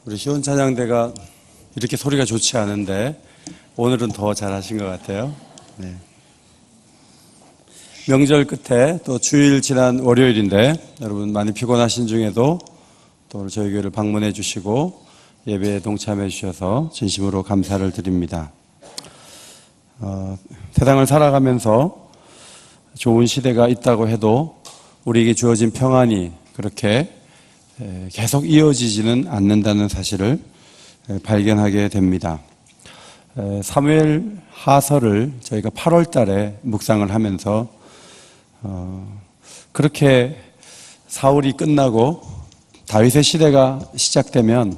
우리 희원 찬양대가 이렇게 소리가 좋지 않은데 오늘은 더 잘하신 것 같아요. 네. 명절 끝에 또 주일 지난 월요일인데 여러분 많이 피곤하신 중에도 또 오늘 저희 교회를 방문해 주시고 예배에 동참해 주셔서 진심으로 감사를 드립니다. 세상을 살아가면서 좋은 시대가 있다고 해도 우리에게 주어진 평안이 그렇게 계속 이어지지는 않는다는 사실을 발견하게 됩니다. 사무엘 하서를 저희가 8월 달에 묵상을 하면서 그렇게 사울이 끝나고 다윗의 시대가 시작되면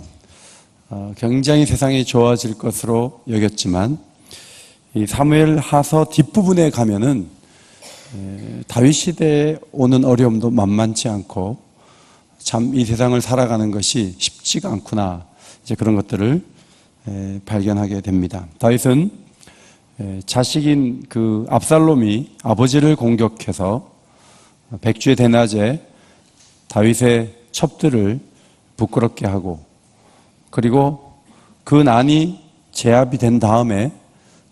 굉장히 세상이 좋아질 것으로 여겼지만 이 사무엘 하서 뒷부분에 가면은 다윗 시대에 오는 어려움도 만만치 않고 참 이 세상을 살아가는 것이 쉽지가 않구나, 이제 그런 것들을 발견하게 됩니다. 다윗은 자식인 그 압살롬이 아버지를 공격해서 백주의 대낮에 다윗의 첩들을 부끄럽게 하고, 그리고 그 난이 제압이 된 다음에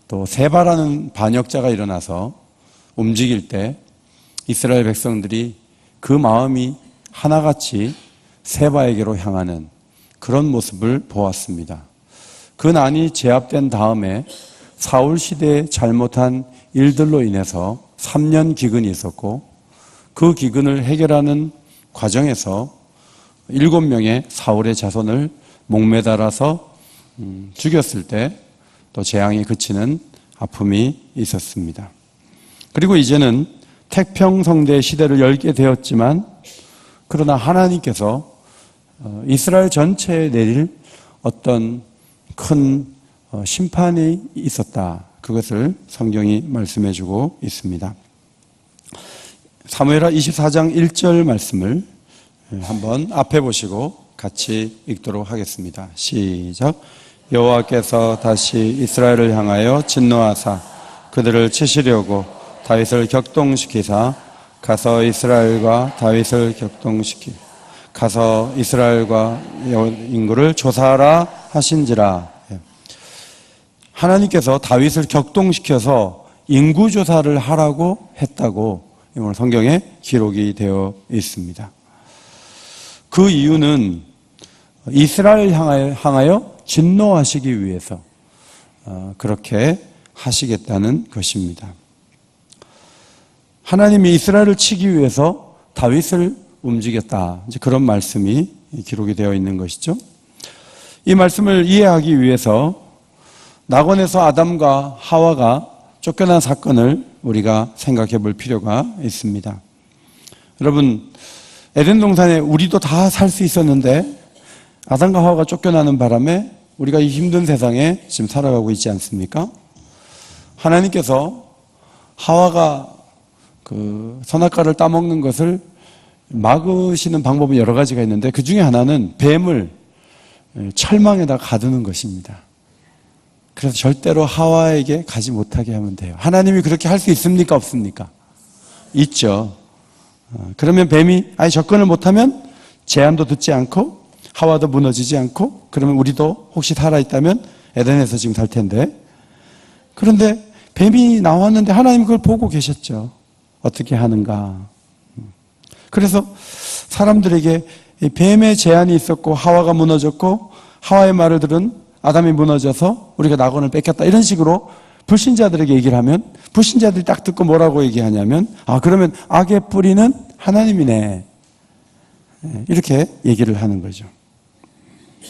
또 세바라는 반역자가 일어나서 움직일 때 이스라엘 백성들이 그 마음이 하나같이 세바에게로 향하는 그런 모습을 보았습니다. 그 난이 제압된 다음에 사울 시대의 잘못한 일들로 인해서 3년 기근이 있었고, 그 기근을 해결하는 과정에서 7명의 사울의 자손을 목매달아서 죽였을 때 또 재앙이 그치는 아픔이 있었습니다. 그리고 이제는 태평성대 시대를 열게 되었지만, 그러나 하나님께서 이스라엘 전체에 내릴 어떤 큰 심판이 있었다, 그것을 성경이 말씀해 주고 있습니다. 사무엘하 24장 1절 말씀을 한번 앞에 보시고 같이 읽도록 하겠습니다. 시작. 여호와께서 다시 이스라엘을 향하여 진노하사 그들을 치시려고 다윗을 격동시키사 가서 이스라엘과 인구를 조사하라 하신지라. 하나님께서 다윗을 격동시켜서 인구조사를 하라고 했다고 오늘 성경에 기록이 되어 있습니다. 그 이유는 이스라엘을 향하여 진노하시기 위해서 그렇게 하시겠다는 것입니다. 하나님이 이스라엘을 치기 위해서 다윗을 움직였다, 이제 그런 말씀이 기록이 되어 있는 것이죠. 이 말씀을 이해하기 위해서 낙원에서 아담과 하와가 쫓겨난 사건을 우리가 생각해 볼 필요가 있습니다. 여러분, 에덴 동산에 우리도 다 살 수 있었는데 아담과 하와가 쫓겨나는 바람에 우리가 이 힘든 세상에 지금 살아가고 있지 않습니까? 하나님께서 하와가 그 선악과를 따먹는 것을 막으시는 방법은 여러 가지가 있는데, 그 중에 하나는 뱀을 철망에다 가두는 것입니다. 그래서 절대로 하와에게 가지 못하게 하면 돼요. 하나님이 그렇게 할 수 있습니까? 없습니까? 있죠. 그러면 뱀이 아예 접근을 못하면 제한도 듣지 않고 하와도 무너지지 않고, 그러면 우리도 혹시 살아있다면 에덴에서 지금 살 텐데, 그런데 뱀이 나왔는데 하나님 그걸 보고 계셨죠. 어떻게 하는가. 그래서 사람들에게 뱀의 제한이 있었고 하와가 무너졌고, 하와의 말을 들은 아담이 무너져서 우리가 낙원을 뺏겼다, 이런 식으로 불신자들에게 얘기를 하면, 불신자들이 딱 듣고 뭐라고 얘기하냐면, 그러면 악의 뿌리는 하나님이네, 이렇게 얘기를 하는 거죠.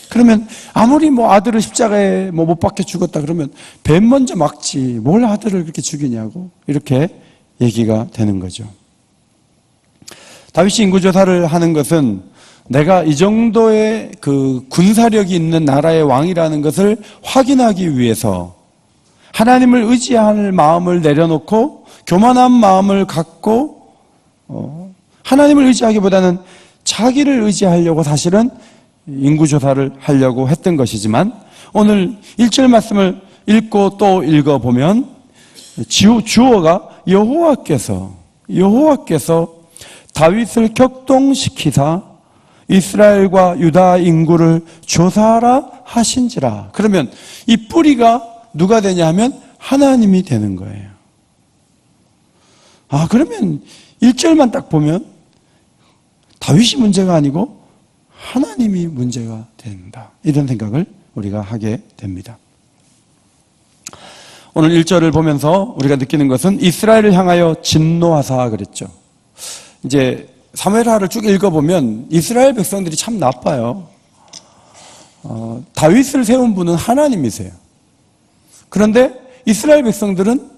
그러면 아무리 아들을 십자가에 못 박혀 죽었다 그러면 뱀 먼저 막지 뭘 아들을 그렇게 죽이냐고, 이렇게 얘기가 되는 거죠. 다윗이 인구조사를 하는 것은 내가 이 정도의 그 군사력이 있는 나라의 왕이라는 것을 확인하기 위해서 하나님을 의지할 마음을 내려놓고 교만한 마음을 갖고 하나님을 의지하기보다는 자기를 의지하려고 사실은 인구조사를 하려고 했던 것이지만, 오늘 1절 말씀을 읽고 또 읽어보면 주어가 여호와께서 다윗을 격동시키사 이스라엘과 유다 인구를 조사하라 하신지라. 그러면 이 뿌리가 누가 되냐 하면 하나님이 되는 거예요. 그러면 1절만 딱 보면 다윗이 문제가 아니고 하나님이 문제가 된다. 이런 생각을 우리가 하게 됩니다. 오늘 1절을 보면서 우리가 느끼는 것은 이스라엘을 향하여 진노하사 그랬죠. 이제 사무엘하를 쭉 읽어보면 이스라엘 백성들이 참 나빠요. 다윗을 세운 분은 하나님이세요. 그런데 이스라엘 백성들은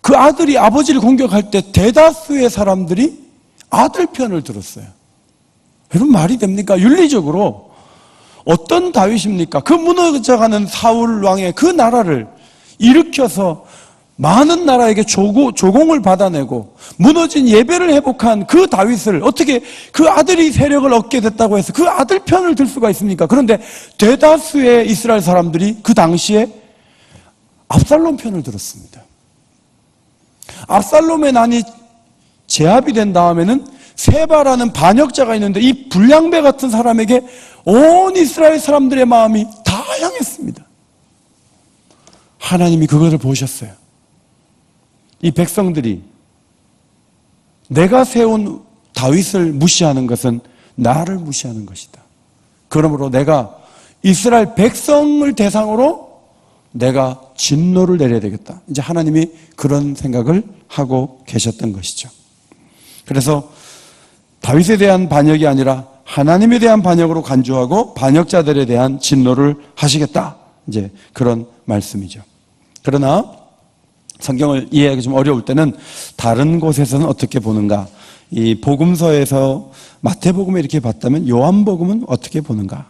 그 아들이 아버지를 공격할 때 대다수의 사람들이 아들 편을 들었어요. 여러분 말이 됩니까? 윤리적으로 어떤 다윗입니까? 그 무너져가는 사울 왕의 그 나라를 일으켜서 많은 나라에게 조공을 받아내고 무너진 예배를 회복한 그 다윗을 어떻게 그 아들이 세력을 얻게 됐다고 해서 그 아들 편을 들 수가 있습니까? 그런데 대다수의 이스라엘 사람들이 그 당시에 압살롬 편을 들었습니다. 압살롬의 난이 제압이 된 다음에는 세바라는 반역자가 있는데 이 불량배 같은 사람에게 온 이스라엘 사람들의 마음이 다 향했습니다. 하나님이 그것을 보셨어요. 이 백성들이 내가 세운 다윗을 무시하는 것은 나를 무시하는 것이다. 그러므로 내가 이스라엘 백성을 대상으로 내가 진노를 내려야 되겠다. 이제 하나님이 그런 생각을 하고 계셨던 것이죠. 그래서 다윗에 대한 반역이 아니라 하나님에 대한 반역으로 간주하고 반역자들에 대한 진노를 하시겠다. 이제 그런 말씀이죠. 그러나 성경을 이해하기 좀 어려울 때는 다른 곳에서는 어떻게 보는가? 이 복음서에서 마태복음에 이렇게 봤다면 요한복음은 어떻게 보는가?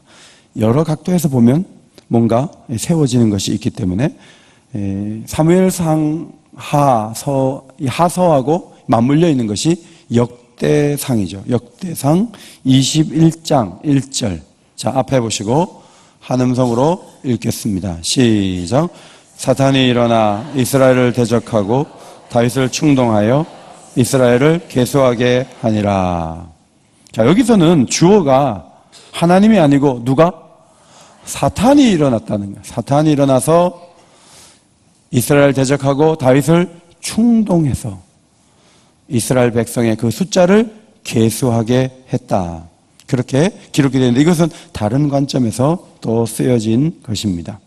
여러 각도에서 보면 뭔가 세워지는 것이 있기 때문에 사무엘상 하서하고 맞물려 있는 것이 역대상이죠. 역대상 21장 1절. 자, 앞에 보시고 한 음성으로 읽겠습니다. 시작. 사탄이 일어나 이스라엘을 대적하고 다윗을 충동하여 이스라엘을 계수하게 하니라. 자, 여기서는 주어가 하나님이 아니고 누가? 사탄이 일어났다는 거예요. 사탄이 일어나서 이스라엘 대적하고 다윗을 충동해서 이스라엘 백성의 그 숫자를 계수하게 했다. 그렇게 기록이 되는데 이것은 다른 관점에서 또 쓰여진 것입니다.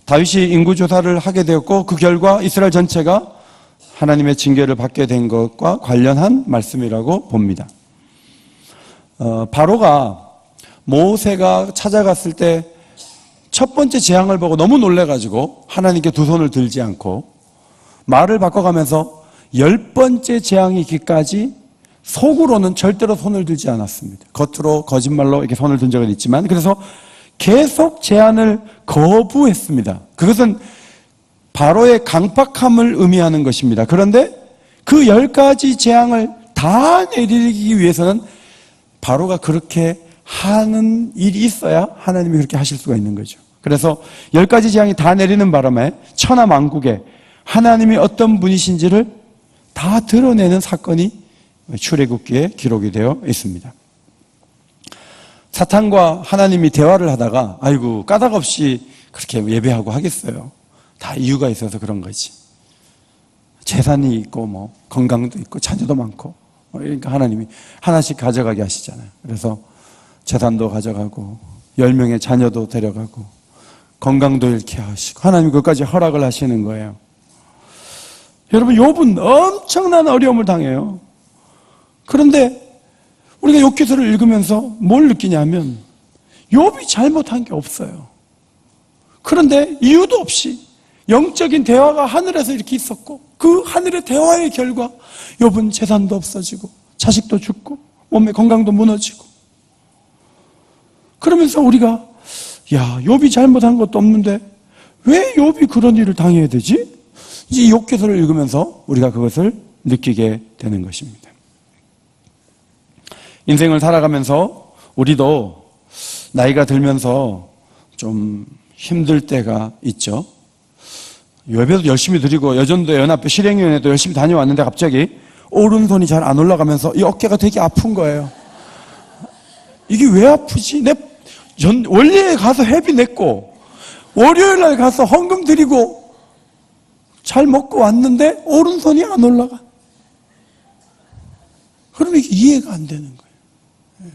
다윗이 인구조사를 하게 되었고 그 결과 이스라엘 전체가 하나님의 징계를 받게 된 것과 관련한 말씀이라고 봅니다. 바로가 모세가 찾아갔을 때 첫 번째 재앙을 보고 너무 놀래가지고 하나님께 두 손을 들지 않고 말을 바꿔가면서 10번째 재앙이 있기까지 속으로는 절대로 손을 들지 않았습니다. 겉으로 거짓말로 이렇게 손을 든 적은 있지만 그래서 계속 제안을 거부했습니다. 그것은 바로의 강팍함을 의미하는 것입니다. 그런데 그 10가지 재앙을 다 내리기 위해서는 바로가 그렇게 하는 일이 있어야 하나님이 그렇게 하실 수가 있는 거죠. 그래서 10가지 재앙이 다 내리는 바람에 천하만국에 하나님이 어떤 분이신지를 다 드러내는 사건이 출애굽기에 기록이 되어 있습니다. 사탄과 하나님이 대화를 하다가 아이고 까닭 없이 그렇게 예배하고 하겠어요. 다 이유가 있어서 그런 거지. 재산이 있고 뭐 건강도 있고 자녀도 많고 그러니까 하나님이 하나씩 가져가게 하시잖아요. 그래서 재산도 가져가고 10명의 자녀도 데려가고 건강도 잃게 하시고 하나님 그것까지 허락을 하시는 거예요. 여러분 욥은 엄청난 어려움을 당해요. 그런데 우리가 욥기서를 읽으면서 뭘 느끼냐면 욥이 잘못한 게 없어요. 그런데 이유도 없이 영적인 대화가 하늘에서 이렇게 있었고 그 하늘의 대화의 결과 욥은 재산도 없어지고 자식도 죽고 몸의 건강도 무너지고 그러면서 우리가 야 욥이 잘못한 것도 없는데 왜 욥이 그런 일을 당해야 되지? 이제 이 욥기서를 읽으면서 우리가 그것을 느끼게 되는 것입니다. 인생을 살아가면서 우리도 나이가 들면서 좀 힘들 때가 있죠. 예배도 열심히 드리고 여전도 연합회 실행위원회도 열심히 다녀왔는데 갑자기 오른손이 잘 안 올라가면서 이 어깨가 되게 아픈 거예요. 이게 왜 아프지? 원래에 가서 회비 냈고 월요일날 가서 헌금 드리고 잘 먹고 왔는데 오른손이 안 올라가. 그러면 이게 이해가 안 되는 거예요.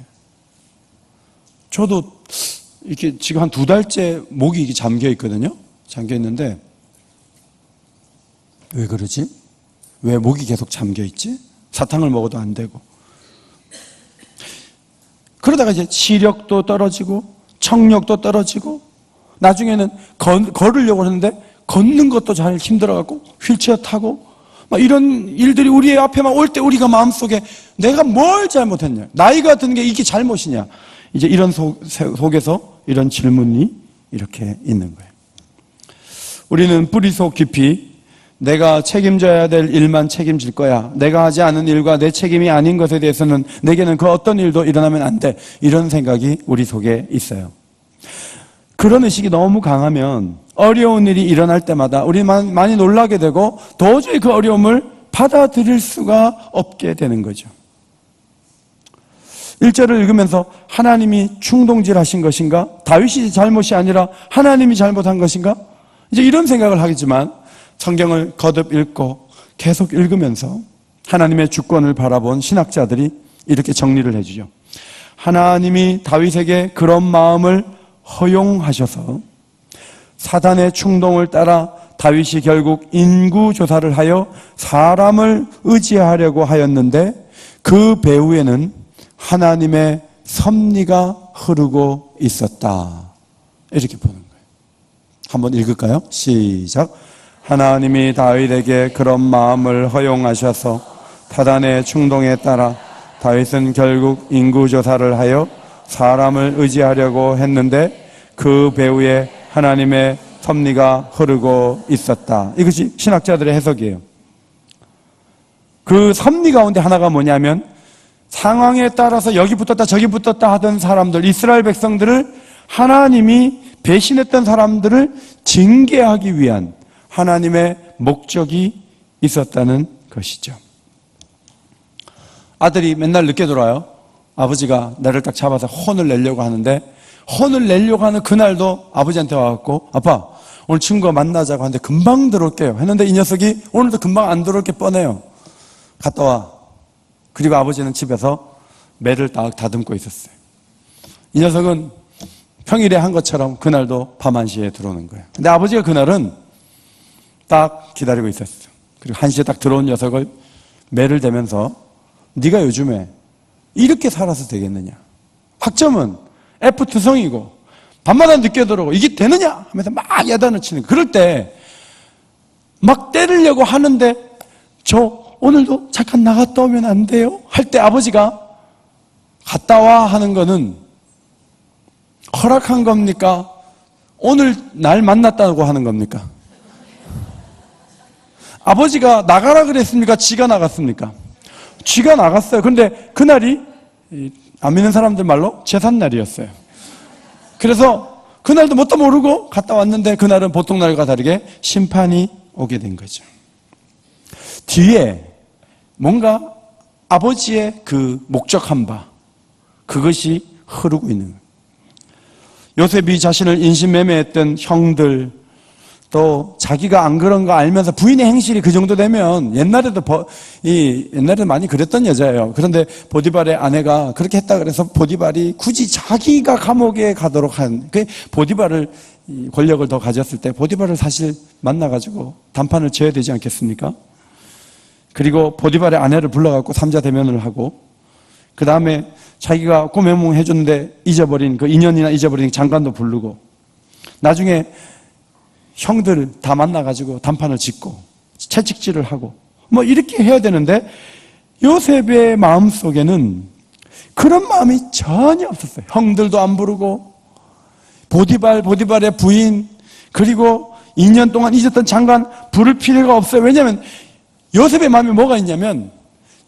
저도 이렇게 지금 한 2달째 목이 이게 잠겨 있거든요. 잠겨 있는데 왜 그러지? 왜 목이 계속 잠겨 있지? 사탕을 먹어도 안 되고. 그러다가 이제 시력도 떨어지고 청력도 떨어지고 나중에는 걸으려고 하는데 걷는 것도 잘 힘들어갖고 휠체어 타고 막 이런 일들이 우리의 앞에만 올 때 우리가 마음속에 내가 뭘 잘못했냐, 나이가 든 게 이게 잘못이냐, 이제 이런 속에서 이런 질문이 이렇게 있는 거예요. 우리는 뿌리 속 깊이 내가 책임져야 될 일만 책임질 거야, 내가 하지 않은 일과 내 책임이 아닌 것에 대해서는 내게는 그 어떤 일도 일어나면 안 돼, 이런 생각이 우리 속에 있어요. 그런 의식이 너무 강하면 어려운 일이 일어날 때마다 우리 많이 놀라게 되고 도저히 그 어려움을 받아들일 수가 없게 되는 거죠. 1절을 읽으면서 하나님이 충동질하신 것인가? 다윗이 잘못이 아니라 하나님이 잘못한 것인가? 이제 이런 생각을 하겠지만 성경을 거듭 읽고 계속 읽으면서 하나님의 주권을 바라본 신학자들이 이렇게 정리를 해주죠. 하나님이 다윗에게 그런 마음을 허용하셔서 사단의 충동을 따라 다윗이 결국 인구조사를 하여 사람을 의지하려고 하였는데 그 배후에는 하나님의 섭리가 흐르고 있었다, 이렇게 보는 거예요. 한번 읽을까요? 시작. 하나님이 다윗에게 그런 마음을 허용하셔서 사단의 충동에 따라 다윗은 결국 인구조사를 하여 사람을 의지하려고 했는데 그 배후에 하나님의 섭리가 흐르고 있었다. 이것이 신학자들의 해석이에요. 그 섭리 가운데 하나가 뭐냐면 상황에 따라서 여기 붙었다 저기 붙었다 하던 사람들, 이스라엘 백성들을 하나님이 배신했던 사람들을 징계하기 위한 하나님의 목적이 있었다는 것이죠. 아들이 맨날 늦게 돌아와요. 아버지가 나를 딱 잡아서 혼을 내려고 하는데 혼을 내려고 하는 그날도 아버지한테 와갖고 아빠 오늘 친구가 만나자고 하는데 금방 들어올게요 했는데 이 녀석이 오늘도 금방 안 들어올 게 뻔해요. 갔다 와. 그리고 아버지는 집에서 매를 딱 다듬고 있었어요. 이 녀석은 평일에 한 것처럼 그날도 밤 1시에 들어오는 거예요. 근데 아버지가 그날은 딱 기다리고 있었어요. 그리고 1시에 딱 들어온 녀석을 매를 대면서 네가 요즘에 이렇게 살아서 되겠느냐, 학점은 F2성이고 밤마다 늦게 들어오고 이게 되느냐 하면서 막 야단을 치는 거예요. 그럴 때 막 때리려고 하는데 저 오늘도 잠깐 나갔다 오면 안 돼요? 할 때 아버지가 갔다 와 하는 거는 허락한 겁니까? 오늘 날 만났다고 하는 겁니까? 아버지가 나가라 그랬습니까? 지가 나갔습니까? 쥐가 나갔어요. 그런데 그날이 안 믿는 사람들 말로 제삿날이었어요. 그래서 그날도 뭣도 모르고 갔다 왔는데 그날은 보통 날과 다르게 심판이 오게 된 거죠. 뒤에 뭔가 아버지의 그 목적한 바, 그것이 흐르고 있는 거예요. 요셉이 자신을 인신매매했던 형들, 또 자기가 안 그런 거 알면서 부인의 행실이 그 정도 되면 옛날에도 많이 그랬던 여자예요. 그런데 보디발의 아내가 그렇게 했다 그래서 보디발이 굳이 자기가 감옥에 가도록 한, 그 보디발을 권력을 더 가졌을 때 보디발을 사실 만나가지고 단판을 지어야 되지 않겠습니까? 그리고 보디발의 아내를 불러갖고 삼자 대면을 하고 그 다음에 자기가 꼬매몽 해줬는데 잊어버린 그 2년이나 잊어버린 장관도 부르고 나중에 형들 다 만나가지고 단판을 짓고 채찍질을 하고 뭐 이렇게 해야 되는데 요셉의 마음속에는 그런 마음이 전혀 없었어요. 형들도 안 부르고 보디발의 부인 그리고 2년 동안 잊었던 장관 부를 필요가 없어요. 왜냐하면 요셉의 마음에 뭐가 있냐면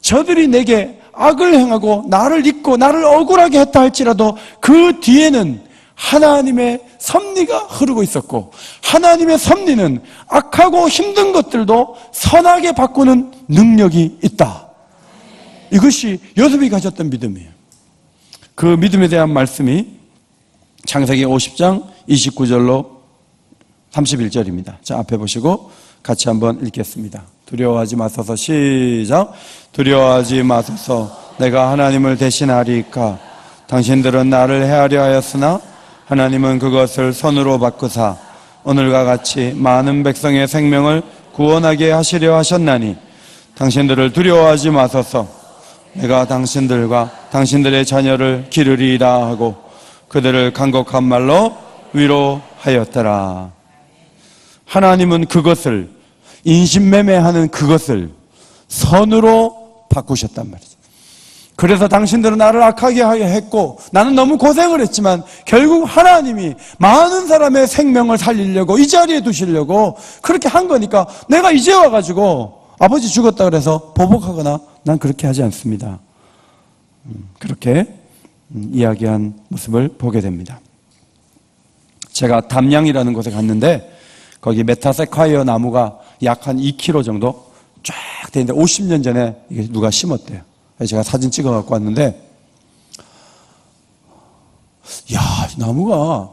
저들이 내게 악을 행하고 나를 잊고 나를 억울하게 했다 할지라도 그 뒤에는 하나님의 섭리가 흐르고 있었고 하나님의 섭리는 악하고 힘든 것들도 선하게 바꾸는 능력이 있다. 이것이 요셉이 가졌던 믿음이에요. 그 믿음에 대한 말씀이 창세기 50장 29절로 31절입니다. 자, 앞에 보시고 같이 한번 읽겠습니다. 두려워하지 마소서. 시작. 두려워하지 마소서. 내가 하나님을 대신하리이까. 당신들은 나를 해하려 하였으나 하나님은 그것을 선으로 바꾸사 오늘과 같이 많은 백성의 생명을 구원하게 하시려 하셨나니 당신들을 두려워하지 마소서. 내가 당신들과 당신들의 자녀를 기르리이다 하고 그들을 간곡한 말로 위로하였더라. 하나님은 그것을, 인신매매하는 그것을 선으로 바꾸셨단 말이죠. 그래서 당신들은 나를 악하게 하게 했고 나는 너무 고생을 했지만 결국 하나님이 많은 사람의 생명을 살리려고 이 자리에 두시려고 그렇게 한 거니까 내가 이제 와가지고 아버지 죽었다 그래서 보복하거나 난 그렇게 하지 않습니다. 그렇게 이야기한 모습을 보게 됩니다. 제가 담양이라는 곳에 갔는데 거기 메타세콰이어 나무가 약 한 2kg 정도 쫙 되는데 50년 전에 이게 누가 심었대요. 제가 사진 찍어 갖고 왔는데, 이 나무가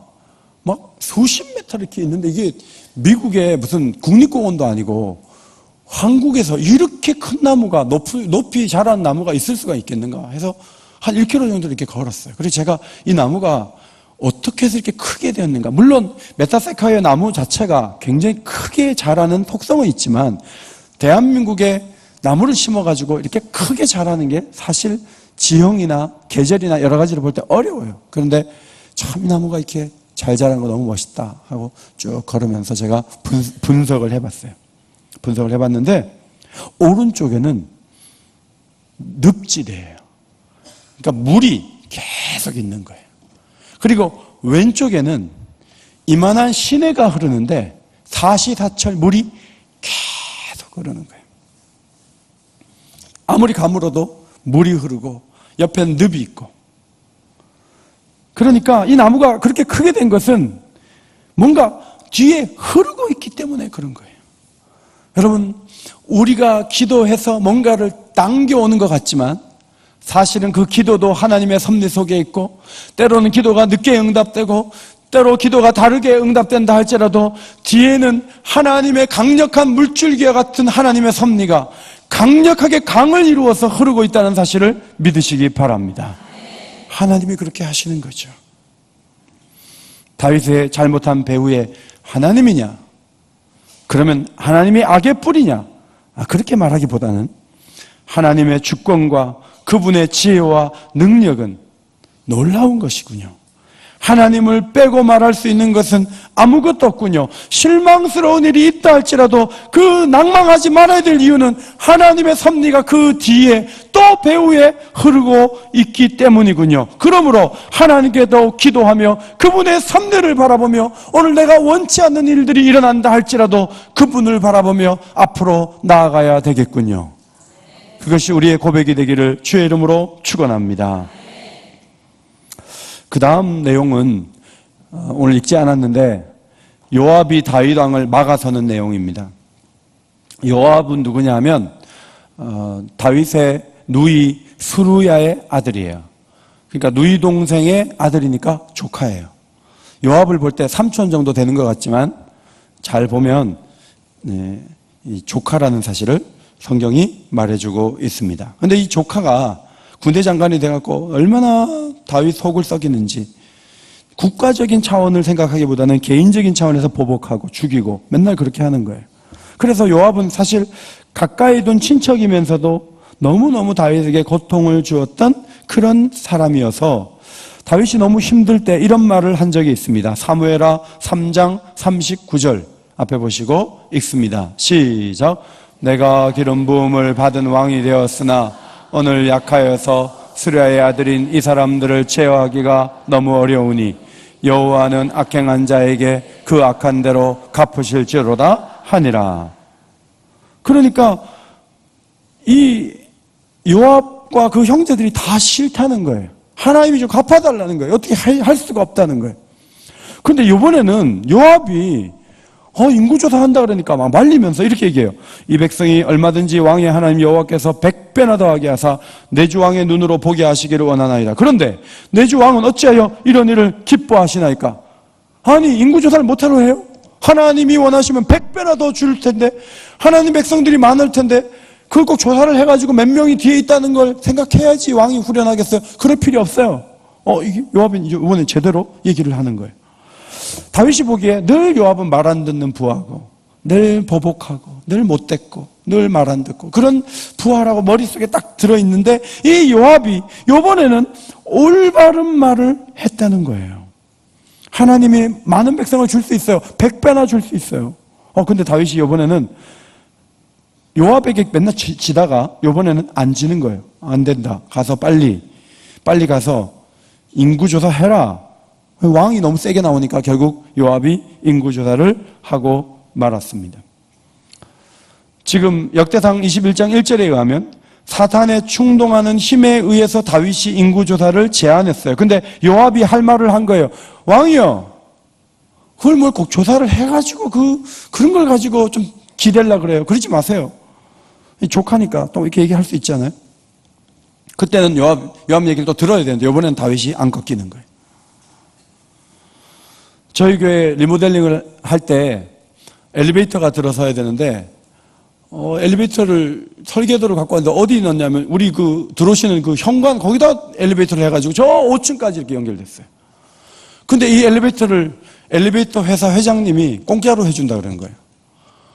막 수십 미터 이렇게 있는데 이게 미국의 무슨 국립공원도 아니고 한국에서 이렇게 큰 나무가 높이 자란 나무가 있을 수가 있겠는가 해서 한 1km 정도 이렇게 걸었어요. 그래서 제가 이 나무가 어떻게 해서 이렇게 크게 되었는가. 물론 메타세콰이어 나무 자체가 굉장히 크게 자라는 속성은 있지만 대한민국에 나무를 심어가지고 이렇게 크게 자라는 게 사실 지형이나 계절이나 여러 가지를 볼 때 어려워요. 그런데 참 이 나무가 이렇게 잘 자란 거 너무 멋있다 하고 쭉 걸으면서 제가 분석을 해봤어요. 분석을 해봤는데 오른쪽에는 늪지대예요. 그러니까 물이 계속 있는 거예요. 그리고 왼쪽에는 이만한 시내가 흐르는데 사시사철 물이 계속 흐르는 거예요. 아무리 가물어도 물이 흐르고 옆에는 늪이 있고. 그러니까 이 나무가 그렇게 크게 된 것은 뭔가 뒤에 흐르고 있기 때문에 그런 거예요. 여러분, 우리가 기도해서 뭔가를 당겨오는 것 같지만 사실은 그 기도도 하나님의 섭리 속에 있고 때로는 기도가 늦게 응답되고 때로 기도가 다르게 응답된다 할지라도 뒤에는 하나님의 강력한 물줄기와 같은 하나님의 섭리가 강력하게 강을 이루어서 흐르고 있다는 사실을 믿으시기 바랍니다. 하나님이 그렇게 하시는 거죠. 다윗의 잘못한 배후에 하나님이냐? 그러면 하나님이 악의 뿌리냐? 그렇게 말하기보다는 하나님의 주권과 그분의 지혜와 능력은 놀라운 것이군요. 하나님을 빼고 말할 수 있는 것은 아무것도 없군요. 실망스러운 일이 있다 할지라도 그 낭망하지 말아야 될 이유는 하나님의 섭리가 그 뒤에 또 배후에 흐르고 있기 때문이군요. 그러므로 하나님께 더욱 기도하며 그분의 섭리를 바라보며 오늘 내가 원치 않는 일들이 일어난다 할지라도 그분을 바라보며 앞으로 나아가야 되겠군요. 그것이 우리의 고백이 되기를 주의 이름으로 축원합니다. 그 다음 내용은 오늘 읽지 않았는데 요압이 다윗 왕을 막아서는 내용입니다. 요압은 누구냐 하면 다윗의 누이 수루야의 아들이에요. 그러니까 누이 동생의 아들이니까 조카예요. 요압을 볼 때 삼촌 정도 되는 것 같지만 잘 보면 이 조카라는 사실을 성경이 말해주고 있습니다. 그런데 이 조카가 군대 장관이 돼갖고 얼마나 다윗 속을 썩이는지 국가적인 차원을 생각하기보다는 개인적인 차원에서 보복하고 죽이고 맨날 그렇게 하는 거예요. 그래서 요압은 사실 가까이 둔 친척이면서도 너무너무 다윗에게 고통을 주었던 그런 사람이어서 다윗이 너무 힘들 때 이런 말을 한 적이 있습니다. 사무엘하 3장 39절 앞에 보시고 읽습니다. 시작. 내가 기름 부음을 받은 왕이 되었으나 오늘 약하여서 수랴의 아들인 이 사람들을 제어하기가 너무 어려우니 여호와는 악행한 자에게 그 악한 대로 갚으실지로다 하니라. 그러니까 이 요압과 그 형제들이 다 싫다는 거예요. 하나님이 좀 갚아달라는 거예요. 어떻게 할 수가 없다는 거예요. 그런데 이번에는 요압이 인구조사 한다 그러니까 막 말리면서 이렇게 얘기해요. 이 백성이 얼마든지 왕의 하나님 여호와께서 100배나 더하게 하사 내 주 왕의 눈으로 보게 하시기를 원하나이다. 그런데 내 주 왕은 어찌하여 이런 일을 기뻐하시나이까? 아니, 인구조사를 못하러 해요? 하나님이 원하시면 100배나 더 줄 텐데, 하나님 백성들이 많을 텐데, 그걸 꼭 조사를 해가지고 몇 명이 뒤에 있다는 걸 생각해야지 왕이 후련하겠어요? 그럴 필요 없어요. 이게 요압은 이번에 제대로 얘기를 하는 거예요. 다윗이 보기에 늘 요압은 말 안 듣는 부하고, 늘 보복하고, 늘 못됐고, 늘 말 안 듣고, 그런 부하라고 머릿속에 딱 들어있는데, 이 요압이 요번에는 올바른 말을 했다는 거예요. 하나님이 많은 백성을 줄 수 있어요. 100배나 줄 수 있어요. 근데 다윗이 요번에는 요압에게 맨날 지다가 요번에는 안 지는 거예요. 안 된다. 가서 빨리 가서 인구조사 해라. 왕이 너무 세게 나오니까 결국 요압이 인구조사를 하고 말았습니다. 지금 역대상 21장 1절에 의하면 사탄에 충동하는 힘에 의해서 다윗이 인구조사를 제안했어요. 근데 요압이 할 말을 한 거예요. 왕이요, 그걸 뭘 꼭 조사를 해가지고 그런 걸 가지고 좀 기대려고 그래요. 그러지 마세요. 족하니까 또 이렇게 얘기할 수 있잖아요. 그때는 요압 얘기를 또 들어야 되는데 이번에는 다윗이 안 꺾이는 거예요. 저희 교회 리모델링을 할 때 엘리베이터가 들어서야 되는데 엘리베이터를 설계도를 갖고 왔는데 어디 넣냐면 우리 들어오시는 현관 거기다 엘리베이터를 해가지고 저 5층까지 이렇게 연결됐어요. 근데 이 엘리베이터 회사 회장님이 공짜로 해준다 그러는 거예요.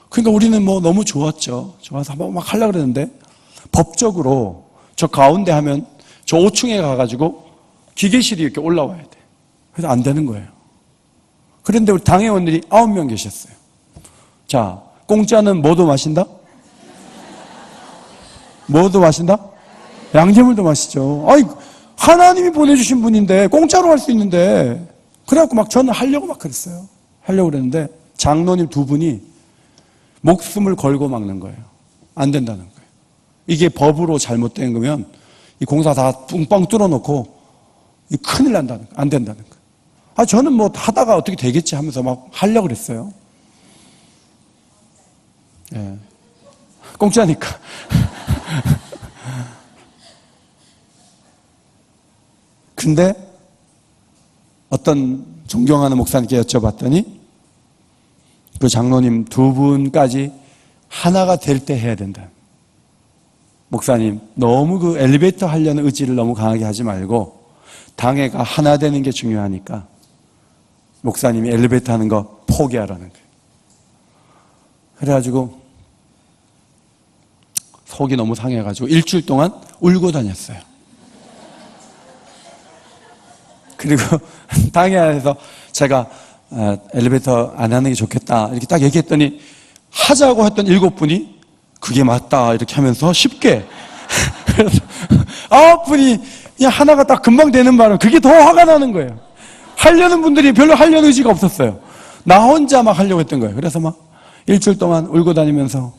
그러니까 우리는 너무 좋았죠. 좋아서 한번 막 하려고 그랬는데 법적으로 저 가운데 하면 저 5층에 가가지고 기계실이 이렇게 올라와야 돼. 그래서 안 되는 거예요. 그런데 우리 당회원들이 9명 계셨어요. 자, 공짜는 뭐도 마신다? 뭐도 마신다? 양재물도 마시죠. 아이, 하나님이 보내주신 분인데 공짜로 할 수 있는데 그래갖고 막 저는 하려고 막 그랬어요. 하려고 그랬는데 장로님 두 분이 목숨을 걸고 막는 거예요. 안 된다는 거예요. 이게 법으로 잘못된 거면 이 공사 다 뿡빵 뚫어놓고 큰일 난다는 거예요. 안 된다는 거예요. 저는 하다가 어떻게 되겠지 하면서 막 하려고 그랬어요. 예. 공짜니까. 근데 어떤 존경하는 목사님께 여쭤봤더니 그 장로님 두 분까지 하나가 될 때 해야 된다. 목사님, 너무 엘리베이터 하려는 의지를 너무 강하게 하지 말고 당회가 하나 되는 게 중요하니까 목사님이 엘리베이터 하는 거 포기하라는 거예요. 그래가지고 속이 너무 상해가지고 일주일 동안 울고 다녔어요. 그리고 당회 안에서 제가 엘리베이터 안 하는 게 좋겠다 이렇게 딱 얘기했더니 하자고 했던 7분이 그게 맞다 이렇게 하면서 쉽게 그래서 9분이 그냥 하나가 딱 금방 되는 바람 그게 더 화가 나는 거예요. 하려는 분들이 별로 하려는 의지가 없었어요. 나 혼자 막 하려고 했던 거예요. 그래서 막 일주일 동안 울고 다니면서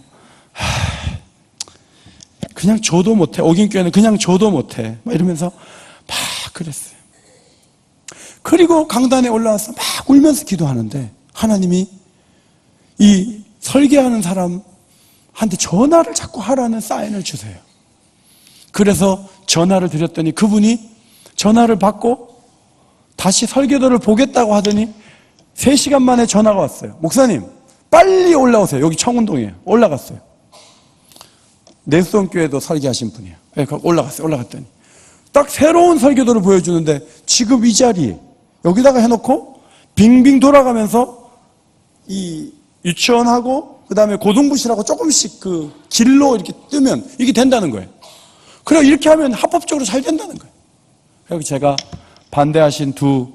그냥 줘도 못해. 오긴교회는 그냥 줘도 못해. 막 이러면서 막 그랬어요. 그리고 강단에 올라와서 막 울면서 기도하는데 하나님이 이 설계하는 사람한테 전화를 자꾸 하라는 사인을 주세요. 그래서 전화를 드렸더니 그분이 전화를 받고 다시 설계도를 보겠다고 하더니 3시간 만에 전화가 왔어요. 목사님 빨리 올라오세요. 여기 청운동이에요. 올라갔어요. 내수원교회도 설계하신 분이에요. 네, 올라갔어요. 올라갔더니 딱 새로운 설계도를 보여주는데 지금 이 자리에 여기다가 해놓고 빙빙 돌아가면서 이 유치원하고 그 다음에 고등부실하고 조금씩 길로 이렇게 뜨면 이게 된다는 거예요. 그래 이렇게 하면 합법적으로 잘 된다는 거예요. 그래서 제가 반대하신 두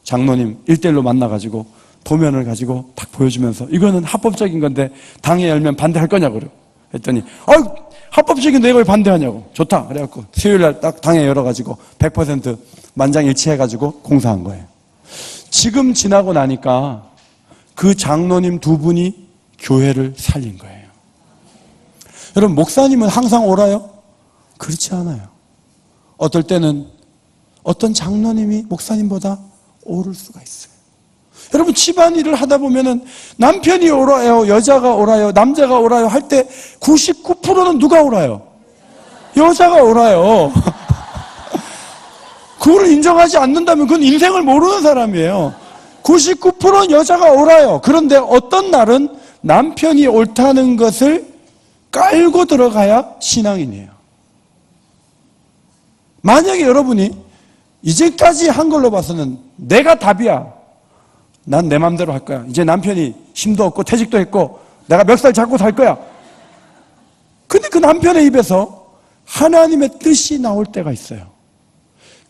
장로님 1대1로 만나가지고 도면을 가지고 딱 보여주면서 이거는 합법적인 건데 당에 열면 반대할 거냐고 그래요. 했더니 합법적인데 왜 반대하냐고. 좋다. 그래갖고 수요일날 딱 당에 열어가지고 100% 만장일치해가지고 공사한 거예요. 지금 지나고 나니까 그 장로님 두 분이 교회를 살린 거예요. 여러분 목사님은 항상 옳아요? 그렇지 않아요. 어떨 때는 어떤 장로님이 목사님보다 옳을 수가 있어요. 여러분, 집안일을 하다 보면은 남편이 옳아요, 여자가 옳아요, 남자가 옳아요 할 때 99%는 누가 옳아요? 여자가 옳아요. 그걸 인정하지 않는다면 그건 인생을 모르는 사람이에요. 99%는 여자가 옳아요. 그런데 어떤 날은 남편이 옳다는 것을 깔고 들어가야 신앙인이에요. 만약에 여러분이 이제까지 한 걸로 봐서는 내가 답이야, 난 내 맘대로 할 거야, 이제 남편이 힘도 없고 퇴직도 했고 내가 멱살 잡고 살 거야. 근데 그 남편의 입에서 하나님의 뜻이 나올 때가 있어요.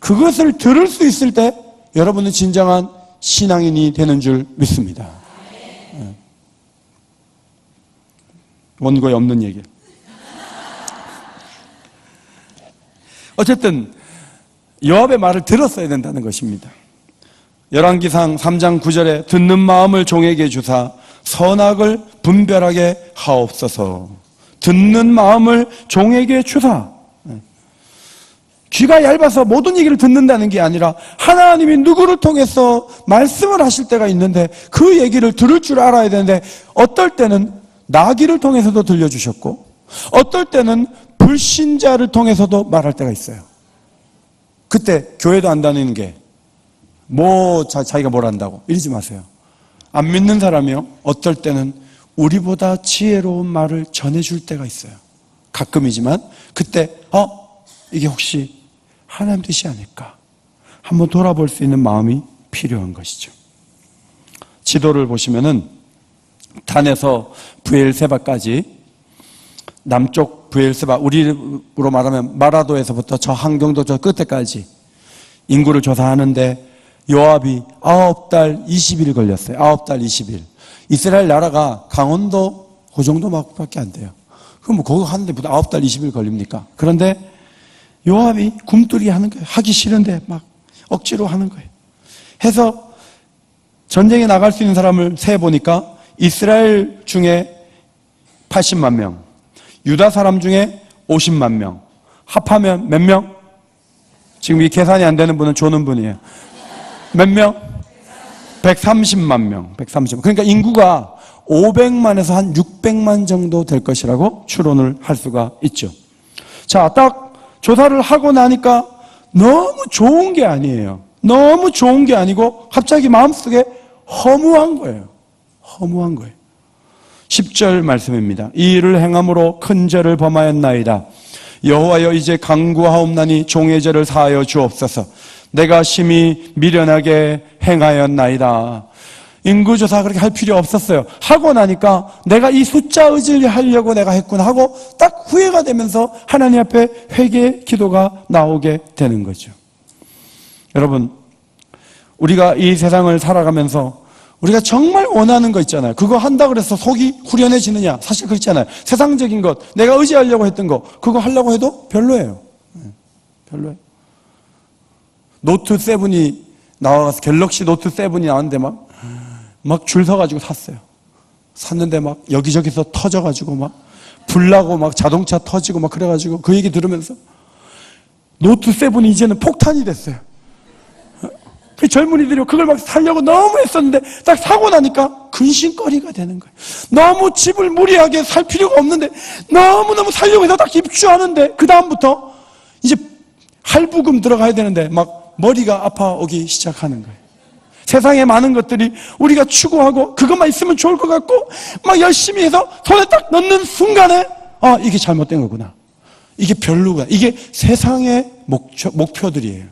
그것을 들을 수 있을 때 여러분은 진정한 신앙인이 되는 줄 믿습니다. 원고에 없는 얘기. 어쨌든 요압의 말을 들었어야 된다는 것입니다. 열왕기상 3장 9절에 듣는 마음을 종에게 주사 선악을 분별하게 하옵소서. 듣는 마음을 종에게 주사. 귀가 얇아서 모든 얘기를 듣는다는 게 아니라 하나님이 누구를 통해서 말씀을 하실 때가 있는데 그 얘기를 들을 줄 알아야 되는데, 어떨 때는 나귀를 통해서도 들려주셨고 어떨 때는 불신자를 통해서도 말할 때가 있어요. 그때 교회도 안 다니는 게 자기가 뭘 안다고 이러지 마세요. 안 믿는 사람이요, 어떨 때는 우리보다 지혜로운 말을 전해줄 때가 있어요. 가끔이지만 그때 이게 혹시 하나님 뜻이 아닐까 한번 돌아볼 수 있는 마음이 필요한 것이죠. 지도를 보시면은 단에서 브엘세바까지, 남쪽 브엘세바, 우리로 말하면 마라도에서부터 저 한경도 저 끝에까지 인구를 조사하는데 요압이 9달 20일 걸렸어요. 9달 20일. 이스라엘 나라가 강원도 그 정도밖에 안 돼요. 그럼 뭐 그거 하는데 9달 20일 걸립니까? 그런데 요압이 굶뜨기 하는 거예요. 하기 싫은데 막 억지로 하는 거예요. 해서 전쟁에 나갈 수 있는 사람을 세보니까 이스라엘 중에 80만 명, 유다 사람 중에 50만 명, 합하면 몇 명? 지금 이 계산이 안 되는 분은 조는 분이에요. 몇 명? 130만 명. 130만. 그러니까 인구가 500만에서 한 600만 정도 될 것이라고 추론을 할 수가 있죠. 자, 딱 조사를 하고 나니까 너무 좋은 게 아니에요. 너무 좋은 게 아니고 갑자기 마음속에 허무한 거예요. 허무한 거예요. 10절 말씀입니다. 이 일을 행함으로 큰 죄를 범하였나이다. 여호와여, 이제 간구하옵나니 종의 죄를 사하여 주옵소서. 내가 심히 미련하게 행하였나이다. 인구조사 그렇게 할 필요 없었어요. 하고 나니까 내가 이 숫자 의지를 하려고 내가 했구나 하고 딱 후회가 되면서 하나님 앞에 회개 기도가 나오게 되는 거죠. 여러분, 우리가 이 세상을 살아가면서 우리가 정말 원하는 거 있잖아요. 그거 한다 그래서 속이 후련해지느냐? 사실 그렇지 않아요. 세상적인 것, 내가 의지하려고 했던 거, 그거 하려고 해도 별로예요. 별로예요. 노트 7이 나와서, 갤럭시 노트 7이 나왔는데 막 줄 서가지고 샀어요. 샀는데 막 여기저기서 터져가지고 막 불나고 막 자동차 터지고 막 그래가지고 그 얘기 들으면서 노트 7이 이제는 폭탄이 됐어요. 그 젊은이들이 그걸 막 사려고 너무 했었는데 딱 사고 나니까 근심거리가 되는 거예요. 너무 집을 무리하게 살 필요가 없는데 너무너무 살려고 해서 딱 입주하는데 그 다음부터 이제 할부금 들어가야 되는데 막 머리가 아파오기 시작하는 거예요. 세상에 많은 것들이 우리가 추구하고 그것만 있으면 좋을 것 같고 막 열심히 해서 손에 딱 넣는 순간에 이게 잘못된 거구나, 이게 별로구나, 이게 세상의 목표들이에요.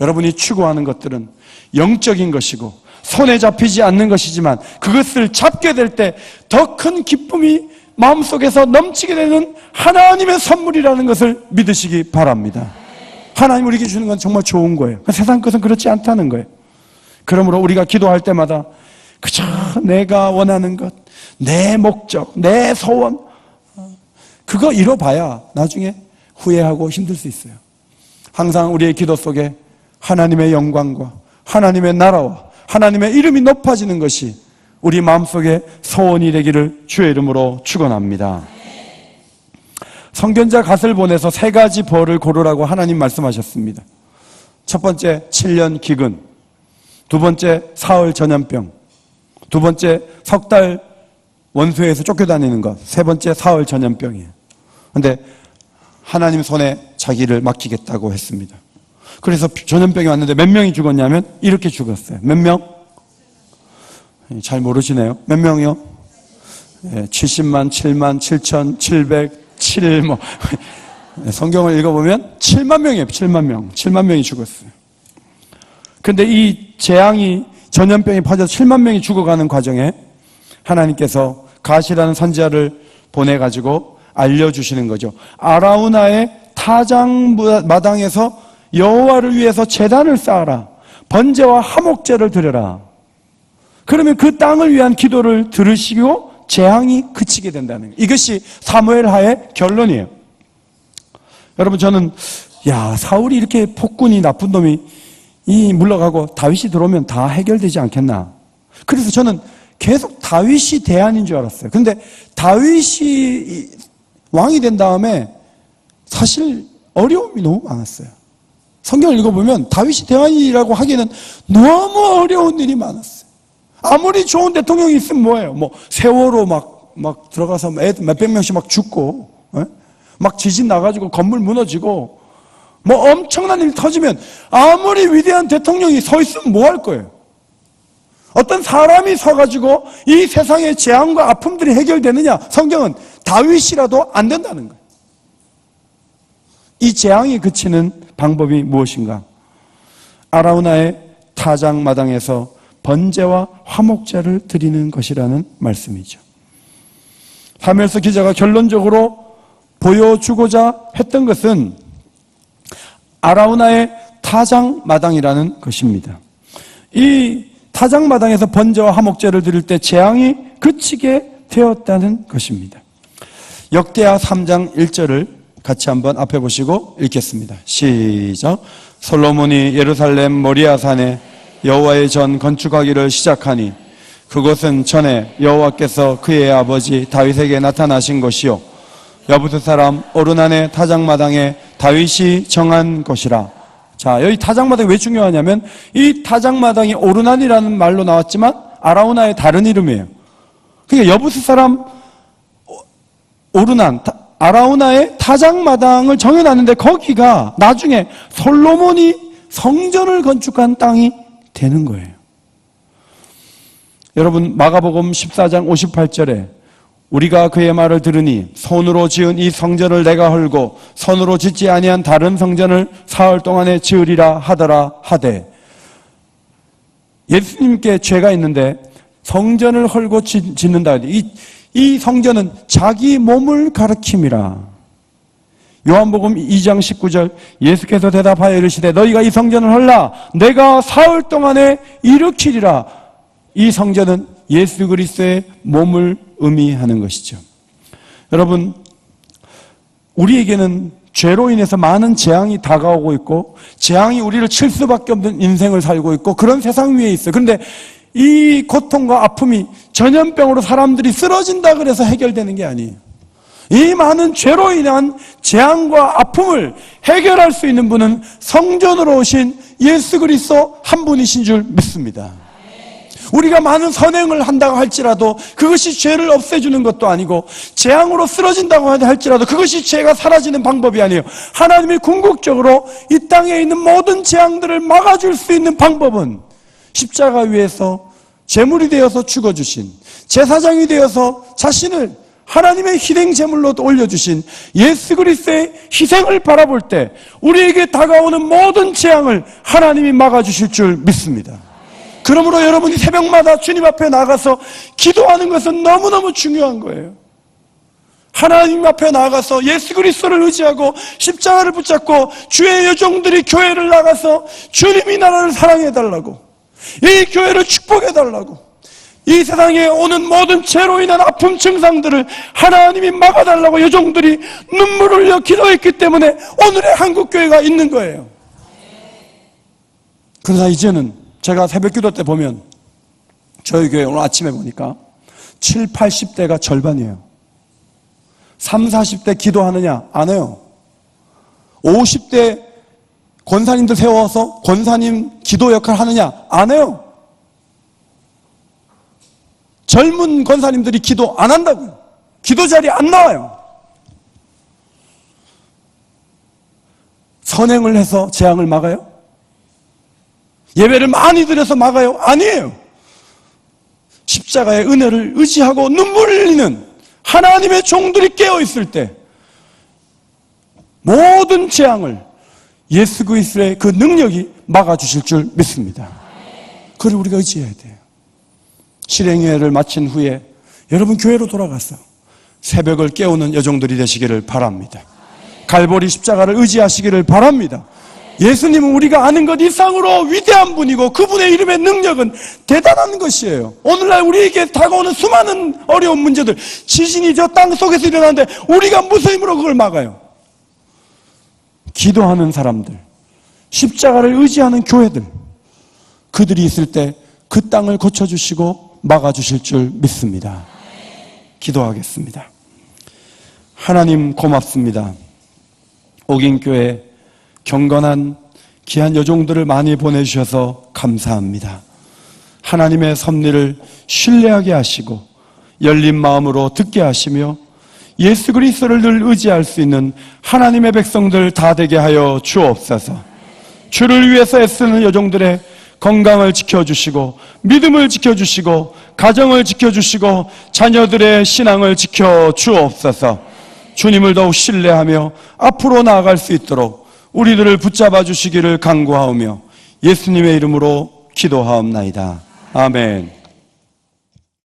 여러분이 추구하는 것들은 영적인 것이고 손에 잡히지 않는 것이지만 그것을 잡게 될 때 더 큰 기쁨이 마음속에서 넘치게 되는 하나님의 선물이라는 것을 믿으시기 바랍니다. 하나님 우리에게 주는 건 정말 좋은 거예요. 세상 것은 그렇지 않다는 거예요. 그러므로 우리가 기도할 때마다 그저 내가 원하는 것, 내 목적, 내 소원, 그거 이뤄봐야 나중에 후회하고 힘들 수 있어요. 항상 우리의 기도 속에 하나님의 영광과 하나님의 나라와 하나님의 이름이 높아지는 것이 우리 마음속에 소원이 되기를 주의 이름으로 축원합니다. 선견자 갓을 보내서 3가지 벌을 고르라고 하나님 말씀하셨습니다. 첫 번째, 7년 기근. 두 번째 사흘 전염병, 두 번째 석 달 원수에서 쫓겨다니는 것, 세 번째 사흘 전염병이에요. 그런데 하나님 손에 자기를 맡기겠다고 했습니다. 그래서 전염병이 왔는데 몇 명이 죽었냐면 이렇게 죽었어요. 몇 명? 잘 모르시네요. 몇 명이요? 70만 7만 7,707 뭐 성경을 읽어보면 7만 명이에요. 7만 명. 7만 명이 죽었어요. 그런데 이 재앙이 전염병이 퍼져서 7만 명이 죽어가는 과정에 하나님께서 가시라는 선지자를 보내가지고 알려주시는 거죠. 아라우나의 타작마당에서 여호와를 위해서 제단을 쌓아라. 번제와 화목제를 드려라. 그러면 그 땅을 위한 기도를 들으시고 재앙이 그치게 된다는 거예요. 이것이 사무엘하의 결론이에요. 여러분, 저는 사울이 이렇게 폭군이 나쁜 놈이 물러가고 다윗이 들어오면 다 해결되지 않겠나. 그래서 저는 계속 다윗이 대안인 줄 알았어요. 근데 다윗이 왕이 된 다음에 사실 어려움이 너무 많았어요. 성경을 읽어보면 다윗이 대안이라고 하기에는 너무 어려운 일이 많았어요. 아무리 좋은 대통령이 있으면 뭐예요? 세월호 막 들어가서 애들 몇백 명씩 막 죽고, 막 지진 나가지고 건물 무너지고, 엄청난 일이 터지면 아무리 위대한 대통령이 서 있으면 뭐 할 거예요? 어떤 사람이 서가지고 이 세상의 재앙과 아픔들이 해결되느냐? 성경은 다윗이라도 안 된다는 거예요. 이 재앙이 그치는 방법이 무엇인가? 아라우나의 타작마당에서 번제와 화목제를 드리는 것이라는 말씀이죠. 사무엘서 기자가 결론적으로 보여주고자 했던 것은 아라우나의 타작마당이라는 것입니다. 이 타작마당에서 번제와 화목제를 드릴 때 재앙이 그치게 되었다는 것입니다. 역대하 3장 1절을 같이 한번 앞에 보시고 읽겠습니다. 시작. 솔로몬이 예루살렘 모리아산에 여호와의 전 건축하기를 시작하니 그곳은 전에 여호와께서 그의 아버지 다윗에게 나타나신 곳이요 여부스 사람 오르난의 타작마당에 다윗이 정한 곳이라. 자, 여기 타작마당이 왜 중요하냐면 이 타작마당이 오르난이라는 말로 나왔지만 아라우나의 다른 이름이에요. 그러니까 여부스 사람 오르난, 아라우나의 타작마당을 정해놨는데 거기가 나중에 솔로몬이 성전을 건축한 땅이 되는 거예요. 여러분, 마가복음 14장 58절에 우리가 그의 말을 들으니 손으로 지은 이 성전을 내가 헐고 손으로 짓지 아니한 다른 성전을 사흘 동안에 지으리라 하더라 하되, 예수님께 죄가 있는데 성전을 헐고 짓는다. 이 성전은 자기 몸을 가리킴이라. 요한복음 2장 19절 예수께서 대답하여 이르시되 너희가 이 성전을 헐라 내가 사흘 동안에 일으키리라. 이 성전은 예수 그리스도의 몸을 의미하는 것이죠. 여러분, 우리에게는 죄로 인해서 많은 재앙이 다가오고 있고 재앙이 우리를 칠 수밖에 없는 인생을 살고 있고 그런 세상 위에 있어요. 그런데 이 고통과 아픔이 전염병으로 사람들이 쓰러진다 그래서 해결되는 게 아니에요. 이 많은 죄로 인한 재앙과 아픔을 해결할 수 있는 분은 성전으로 오신 예수 그리스도 한 분이신 줄 믿습니다. 우리가 많은 선행을 한다고 할지라도 그것이 죄를 없애주는 것도 아니고 재앙으로 쓰러진다고 할지라도 그것이 죄가 사라지는 방법이 아니에요. 하나님이 궁극적으로 이 땅에 있는 모든 재앙들을 막아줄 수 있는 방법은 십자가 위에서 제물이 되어서 죽어주신, 제사장이 되어서 자신을 하나님의 희생 제물로 올려주신 예수 그리스도의 희생을 바라볼 때 우리에게 다가오는 모든 재앙을 하나님이 막아주실 줄 믿습니다. 그러므로 여러분이 새벽마다 주님 앞에 나가서 기도하는 것은 너무너무 중요한 거예요. 하나님 앞에 나가서 예수 그리스도를 의지하고 십자가를 붙잡고 주의 여종들이 교회를 나가서 주님이 나라를 사랑해달라고, 이 교회를 축복해달라고, 이 세상에 오는 모든 죄로 인한 아픔 증상들을 하나님이 막아달라고 여종들이 눈물을 흘려 기도했기 때문에 오늘의 한국교회가 있는 거예요. 그러나 이제는 제가 새벽기도 때 보면 저희 교회 오늘 아침에 보니까 7, 80대가 절반이에요. 3, 40대 기도하느냐? 안 해요. 50대 권사님들 세워서 권사님 기도 역할 하느냐? 안 해요. 젊은 권사님들이 기도 안 한다고요. 기도 자리에 안 나와요. 선행을 해서 재앙을 막아요? 예배를 많이 드려서 막아요? 아니에요. 십자가의 은혜를 의지하고 눈물 흘리는 하나님의 종들이 깨어있을 때 모든 재앙을 예수 그리스도의 그 능력이 막아주실 줄 믿습니다. 그걸 우리가 의지해야 돼요. 실행회를 마친 후에 여러분 교회로 돌아가서 새벽을 깨우는 여종들이 되시기를 바랍니다. 갈보리 십자가를 의지하시기를 바랍니다. 예수님은 우리가 아는 것 이상으로 위대한 분이고 그분의 이름의 능력은 대단한 것이에요. 오늘날 우리에게 다가오는 수많은 어려운 문제들, 지진이 저 땅 속에서 일어나는데 우리가 무슨 힘으로 그걸 막아요? 기도하는 사람들, 십자가를 의지하는 교회들, 그들이 있을 때 그 땅을 고쳐주시고 막아주실 줄 믿습니다. 기도하겠습니다. 하나님 고맙습니다. 옥인교회 경건한 귀한 여종들을 많이 보내주셔서 감사합니다. 하나님의 섭리를 신뢰하게 하시고 열린 마음으로 듣게 하시며 예수 그리스도를 늘 의지할 수 있는 하나님의 백성들 다 되게 하여 주옵소서. 주를 위해서 애쓰는 여종들의 건강을 지켜주시고 믿음을 지켜주시고 가정을 지켜주시고 자녀들의 신앙을 지켜주옵소서. 주님을 더욱 신뢰하며 앞으로 나아갈 수 있도록 우리들을 붙잡아 주시기를 간구하오며 예수님의 이름으로 기도하옵나이다. 아멘.